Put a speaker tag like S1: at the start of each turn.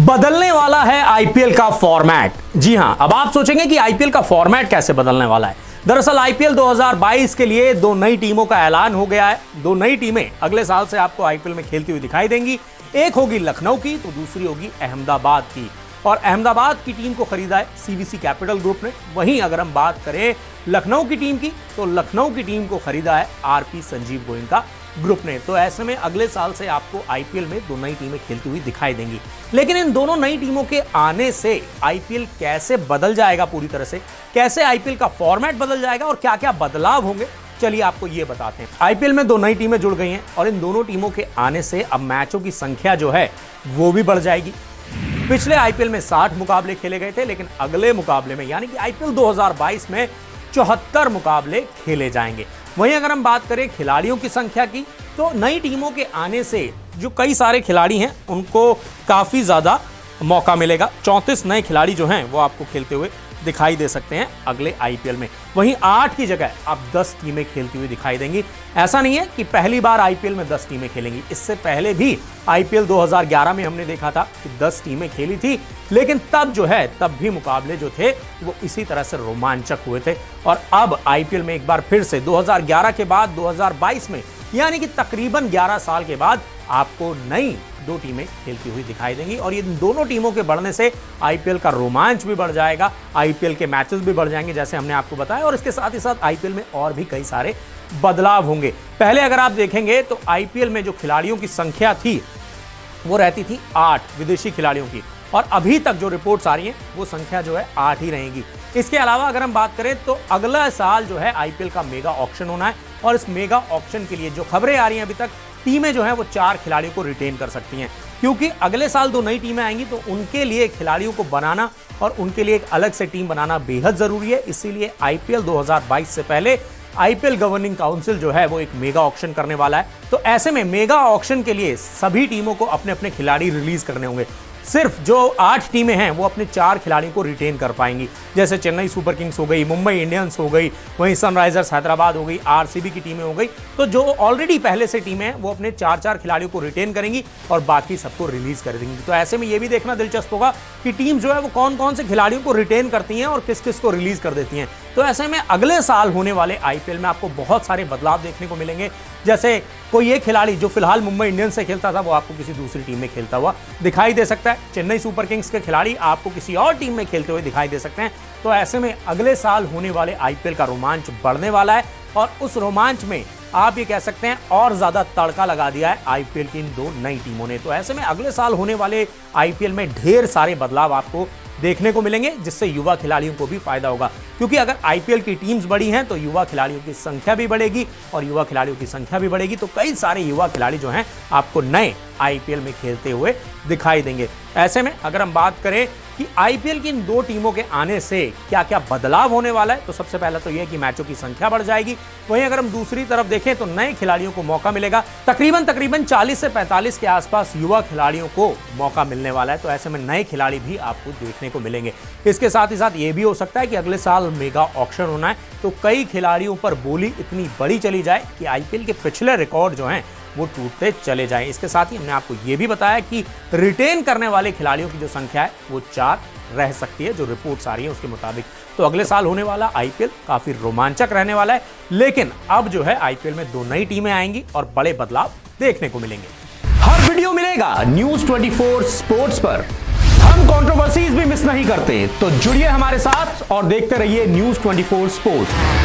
S1: बदलने वाला है आईपीएल का फॉर्मेट। जी हां, अब आप सोचेंगे कि आईपीएल का फॉर्मेट कैसे बदलने वाला है। दरअसल आईपीएल 2022 के लिए दो नई टीमों का ऐलान हो गया है। दो नई टीमें अगले साल से आपको आईपीएल में खेलती हुई दिखाई देंगी। एक होगी लखनऊ की तो दूसरी होगी अहमदाबाद की। और अहमदाबाद की टीम को खरीदा है सीवीसी कैपिटल ग्रुप ने। वहीं अगर हम बात करें लखनऊ की टीम की तो लखनऊ की टीम को खरीदा है आरपी संजीव गोयनका ग्रुप ने। तो ऐसे में अगले साल से आपको आईपीएल में दो नई टीमें खेलती हुई दिखाई देंगी। लेकिन इन दोनों नई टीमों के आने से आईपीएल कैसे बदल जाएगा, पूरी तरह से कैसे आईपीएल का फॉर्मेट बदल जाएगा और क्या क्या बदलाव होंगे, चलिए आपको ये बताते हैं। आईपीएल में दो नई टीमें जुड़ गई हैं और इन दोनों टीमों के आने से अब मैचों की संख्या जो है वो भी बढ़ जाएगी। पिछले आईपीएल में 60 मुकाबले खेले गए थे, लेकिन अगले मुकाबले में यानी कि आईपीएल 2022 में 74 मुकाबले खेले जाएंगे। वहीं अगर हम बात करें खिलाड़ियों की संख्या की तो नई टीमों के आने से जो कई सारे खिलाड़ी हैं उनको काफी ज्यादा मौका मिलेगा। 34 नए खिलाड़ी जो हैं वो आपको खेलते हुए दिखाई दे सकते हैं अगले आईपीएल में। वहीं 8 की जगह अब 10 टीमें खेलती हुई दिखाई देंगी। ऐसा नहीं है कि पहली बार आईपीएल में 10 टीमें खेलेंगी। इससे पहले भी आईपीएल 2011 में हमने देखा था कि 10 टीमें खेली थी, लेकिन तब भी मुकाबले जो थे वो इसी तरह से रोमांचक हुए थे। और अब आईपीएल में एक बार फिर से 2011 के बाद 2022 में यानी कि तकरीबन 11 साल के बाद आपको नई दो टीमें खेलती हुई दिखाई देंगी। और इन दोनों टीमों के बढ़ने से आईपीएल का रोमांच भी बढ़ जाएगा, आईपीएल के मैचेस भी बढ़ जाएंगे जैसे हमने आपको बताया। और इसके साथ ही साथ आईपीएल में और भी कई सारे बदलाव होंगे। पहले अगर आप देखेंगे तो आईपीएल में जो खिलाड़ियों की संख्या थी वो रहती थी 8 विदेशी खिलाड़ियों की, और अभी तक जो रिपोर्ट्स आ रही हैं वो संख्या जो है 8 ही रहेगी। इसके अलावा अगर हम बात करें तो अगला साल जो है आईपीएल का मेगा ऑक्शन होना है, और इस मेगा ऑक्शन के लिए जो खबरें आ रही हैं अभी तक, टीमें जो हैं वो 4 खिलाड़ियों को रिटेन कर सकती हैं, क्योंकि अगले साल दो नई टीमें आएंगी तो उनके लिए खिलाड़ियों को बनाना और उनके लिए एक अलग से टीम बनाना बेहद जरूरी है। इसीलिए आईपीएल 2022 से पहले आईपीएल गवर्निंग काउंसिल जो है वो एक मेगा ऑक्शन करने वाला है। तो ऐसे में मेगा ऑक्शन के लिए सभी टीमों को अपने अपने खिलाड़ी रिलीज करने होंगे। सिर्फ जो 8 टीमें हैं वो अपने 4 खिलाड़ियों को रिटेन कर पाएंगी, जैसे चेन्नई सुपर किंग्स हो गई, मुंबई इंडियंस हो गई, वहीं सनराइजर्स हैदराबाद हो गई, आरसीबी की टीमें हो गई। तो जो ऑलरेडी पहले से टीमें हैं वो अपने 4 खिलाड़ियों को रिटेन करेंगी और बाकी सबको रिलीज कर देंगी। तो ऐसे में ये भी देखना दिलचस्प होगा कि टीम जो है वो कौन कौन से खिलाड़ियों को रिटेन करती हैं और किस किस को रिलीज कर देती हैं। तो ऐसे में अगले साल होने वाले आईपीएल में आपको बहुत सारे बदलाव देखने को मिलेंगे। जैसे कोई एक खिलाड़ी जो फिलहाल मुंबई इंडियंस से खेलता था वो आपको किसी दूसरी टीम में खेलता हुआ दिखाई दे सकता है। चेन्नई सुपर किंग्स के खिलाड़ी आपको किसी और टीम में खेलते हुए दिखाई दे सकते हैं। तो ऐसे में अगले साल होने वाले आईपीएल का रोमांच बढ़ने वाला है, और उस रोमांच में आप ये कह सकते हैं और ज्यादा तड़का लगा दिया है आईपीएल की इन दो नई टीमों ने। तो ऐसे में अगले साल होने वाले आईपीएल में ढेर सारे बदलाव आपको देखने को मिलेंगे, जिससे युवा खिलाड़ियों को भी फायदा होगा। क्योंकि अगर आईपीएल की टीम्स बड़ी हैं तो युवा खिलाड़ियों की संख्या भी बढ़ेगी, और युवा खिलाड़ियों की संख्या भी बढ़ेगी तो कई सारे युवा खिलाड़ी जो हैं आपको नए आईपीएल में खेलते हुए दिखाई देंगे। ऐसे में अगर हम बात करें कि आईपीएल की इन दो टीमों के आने से क्या क्या बदलाव होने वाला है, तो सबसे पहला तो यह कि मैचों की संख्या बढ़ जाएगी। वहीं अगर हम दूसरी तरफ देखें तो नए खिलाड़ियों को मौका मिलेगा। तकरीबन 40 से 45 के आसपास युवा खिलाड़ियों को मौका मिलने वाला है। तो ऐसे में नए खिलाड़ी भी आपको देखने को मिलेंगे। इसके साथ ही साथ ये भी हो सकता है कि अगले साल मेगा ऑक्शन होना है तो कई खिलाड़ियों पर बोली इतनी बड़ी चली जाए कि आईपीएल के पिछले रिकॉर्ड जो हैं वो टूटते चले जाएं। इसके साथ ही हमने आपको ये भी बताया कि रिटेन करने वाले खिलाड़ियों की जो संख्या है वो 4 रह सकती है, जो रिपोर्ट्स आ रही है उसके मुताबिक। तो अगले साल होने वाला आईपीएल काफी रोमांचक रहने वाला है। लेकिन अब जो है आईपीएल में दो नई टीमें आएंगी और बड़े बदलाव देखने को मिलेंगे। हर वीडियो मिलेगा न्यूज 24 स्पोर्ट्स पर। हम कंट्रोवर्सीज भी मिस नहीं करते, तो जुड़िए हमारे साथ और देखते रहिए न्यूज 24 स्पोर्ट्स।